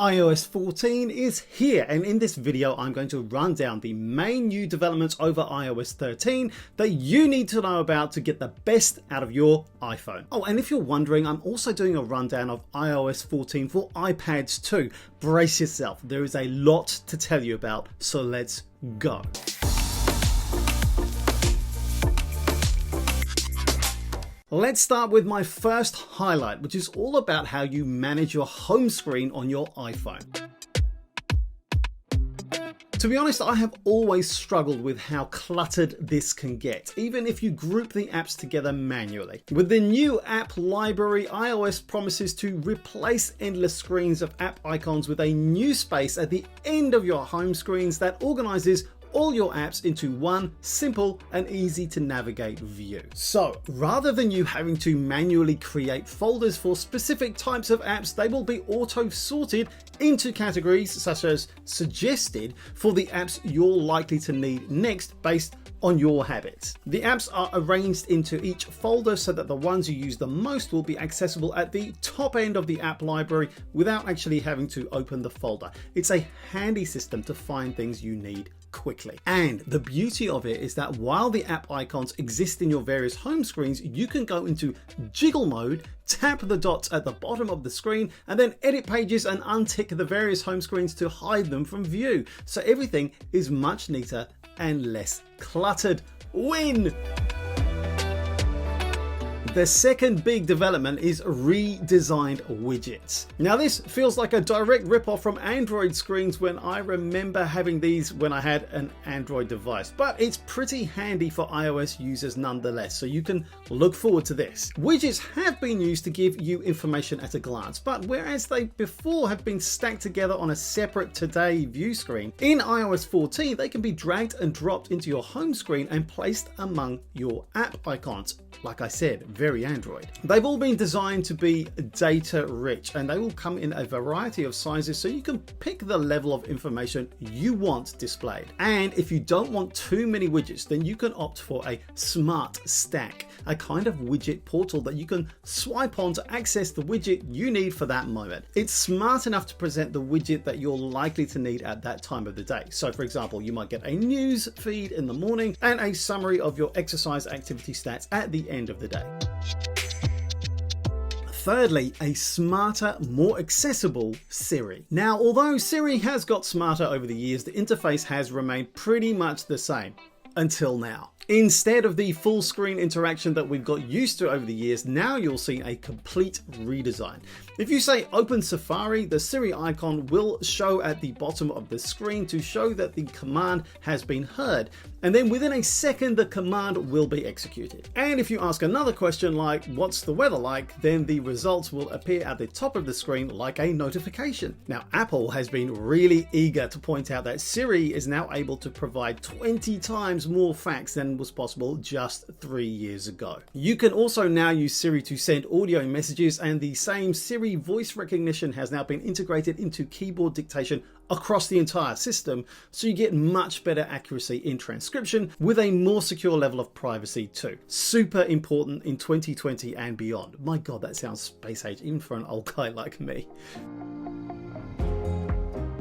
iOS 14 is here, and in this video I'm going to run down the main new developments over iOS 13 that you need to know about to get the best out of your iPhone. Oh, and if you're wondering, I'm also doing a rundown of iOS 14 for iPads too. Brace yourself, there is a lot to tell you about, so let's go. Let's start with my first highlight, which is all about how you manage your home screen on your iPhone. To be honest, I have always struggled with how cluttered this can get, even if you group the apps together manually. With the new app library, iOS promises to replace endless screens of app icons with a new space at the end of your home screens that organizes all your apps into one simple and easy to navigate view. So rather than you having to manually create folders for specific types of apps, they will be auto sorted into categories such as suggested for the apps you're likely to need next based on your habits. The apps are arranged into each folder so that the ones you use the most will be accessible at the top end of the app library without actually having to open the folder. It's a handy system to find things you need quickly. And the beauty of it is that while the app icons exist in your various home screens, you can go into jiggle mode, tap the dots at the bottom of the screen, and then edit pages and untick the various home screens to hide them from view. So everything is much neater and less cluttered. Win! The second big development is redesigned widgets. Now this feels like a direct ripoff from Android screens when I remember having these when I had an Android device, but it's pretty handy for iOS users nonetheless, so you can look forward to this. Widgets have been used to give you information at a glance, but whereas they before have been stacked together on a separate Today view screen, in iOS 14 they can be dragged and dropped into your home screen and placed among your app icons. Like I said, very Android. They've all been designed to be data rich, and they will come in a variety of sizes so you can pick the level of information you want displayed. And if you don't want too many widgets, then you can opt for a smart stack, a kind of widget portal that you can swipe on to access the widget you need for that moment. It's smart enough to present the widget that you're likely to need at that time of the day. So for example, you might get a news feed in the morning and a summary of your exercise activity stats at the end of the day. Thirdly, a smarter, more accessible Siri. Now, although Siri has got smarter over the years, the interface has remained pretty much the same until now. Instead of the full screen interaction that we've got used to over the years, now you'll see a complete redesign. If you say open Safari, the Siri icon will show at the bottom of the screen to show that the command has been heard. And then within a second, the command will be executed. And if you ask another question like, what's the weather like? Then the results will appear at the top of the screen like a notification. Now, Apple has been really eager to point out that Siri is now able to provide 20 times more facts than was possible just 3 years ago. You can also now use Siri to send audio messages, and the same Siri voice recognition has now been integrated into keyboard dictation across the entire system, so you get much better accuracy in transcription with a more secure level of privacy too. Super important in 2020 and beyond. My God, that sounds space age even for an old guy like me.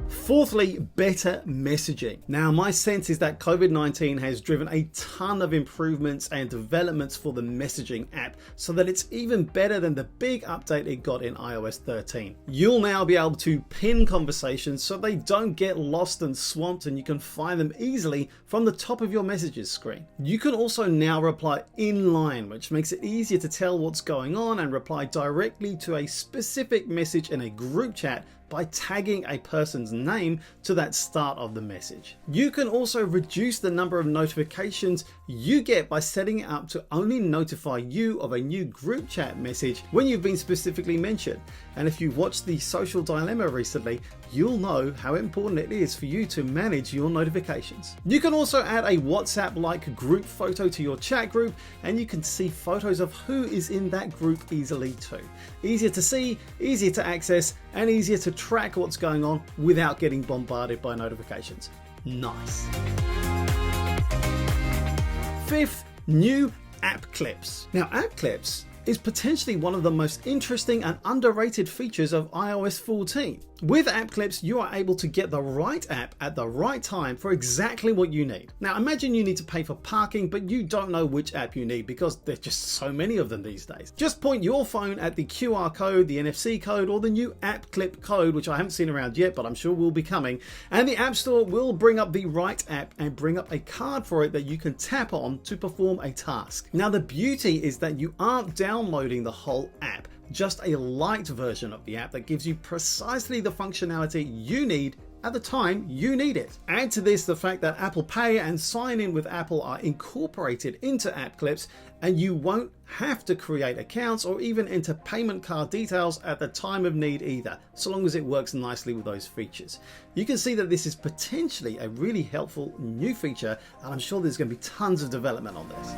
Fourthly, better messaging. Now, my sense is that COVID-19 has driven a ton of improvements and developments for the messaging app so that it's even better than the big update it got in iOS 13. You'll now be able to pin conversations so they don't get lost and swamped, and you can find them easily from the top of your messages screen. You can also now reply in line, which makes it easier to tell what's going on and reply directly to a specific message in a group chat by tagging a person's name to that start of the message. You can also reduce the number of notifications you get by setting it up to only notify you of a new group chat message when you've been specifically mentioned. And if you've watched The Social Dilemma recently, you'll know how important it is for you to manage your notifications. You can also add a WhatsApp-like group photo to your chat group, and you can see photos of who is in that group easily too. Easier to see, easier to access, and easier to track what's going on without getting bombarded by notifications. Nice. Fifth, new app clips. Now, app clips is potentially one of the most interesting and underrated features of iOS 14. With app clips, you are able to get the right app at the right time for exactly what you need. Now imagine you need to pay for parking, but you don't know which app you need because there's just so many of them these days. Just point your phone at the QR code, the NFC code, or the new app clip code, which I haven't seen around yet, but I'm sure will be coming, and the App Store will bring up the right app and bring up a card for it that you can tap on to perform a task. Now the beauty is that you aren't downloading the whole app, just a light version of the app that gives you precisely the functionality you need at the time you need it. Add to this the fact that Apple Pay and sign in with Apple are incorporated into app clips, and you won't have to create accounts or even enter payment card details at the time of need either, so long as it works nicely with those features. You can see that this is potentially a really helpful new feature, and I'm sure there's going to be tons of development on this.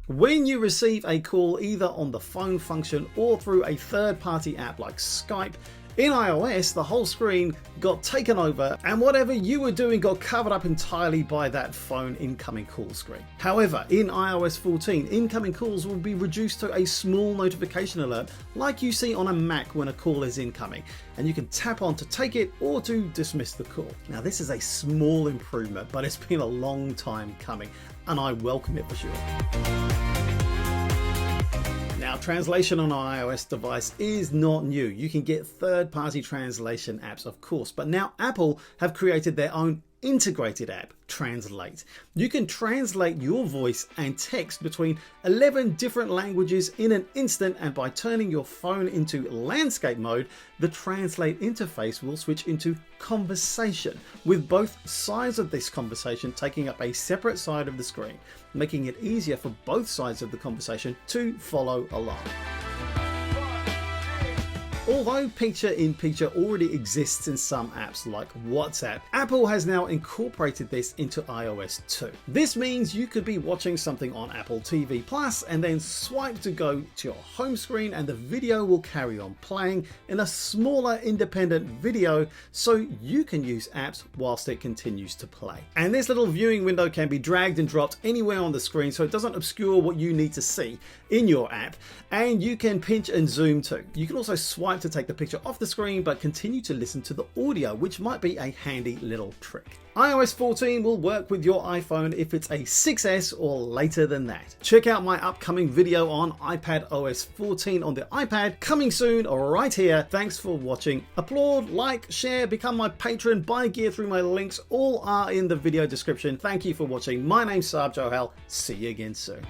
When you receive a call either on the phone function or through a third-party app like Skype, in iOS, the whole screen got taken over and whatever you were doing got covered up entirely by that phone incoming call screen. However, in iOS 14, incoming calls will be reduced to a small notification alert like you see on a Mac when a call is incoming, and you can tap on to take it or to dismiss the call. Now this is a small improvement, but it's been a long time coming, and I welcome it for sure. Now, translation on an iOS device is not new. You can get third-party translation apps, of course, but now Apple have created their own integrated app, Translate. You can translate your voice and text between 11 different languages in an instant, and by turning your phone into landscape mode, the Translate interface will switch into conversation, with both sides of this conversation taking up a separate side of the screen, making it easier for both sides of the conversation to follow along. Although picture-in-picture already exists in some apps like WhatsApp, Apple has now incorporated this into iOS 2. This means you could be watching something on Apple TV Plus and then swipe to go to your home screen, and the video will carry on playing in a smaller independent video, so you can use apps whilst it continues to play. And this little viewing window can be dragged and dropped anywhere on the screen, so it doesn't obscure what you need to see in your app, and you can pinch and zoom too. You can also swipe to take the picture off the screen but continue to listen to the audio, which might be a handy little trick. iOS 14 will work with your iPhone if it's a 6S or later than that. Check out my upcoming video on iPadOS 14 on the iPad, coming soon right here. Thanks for watching. Applaud, like, share, become my patron, buy gear through my links, all are in the video description. Thank you for watching. My name's Saab Johal. See you again soon.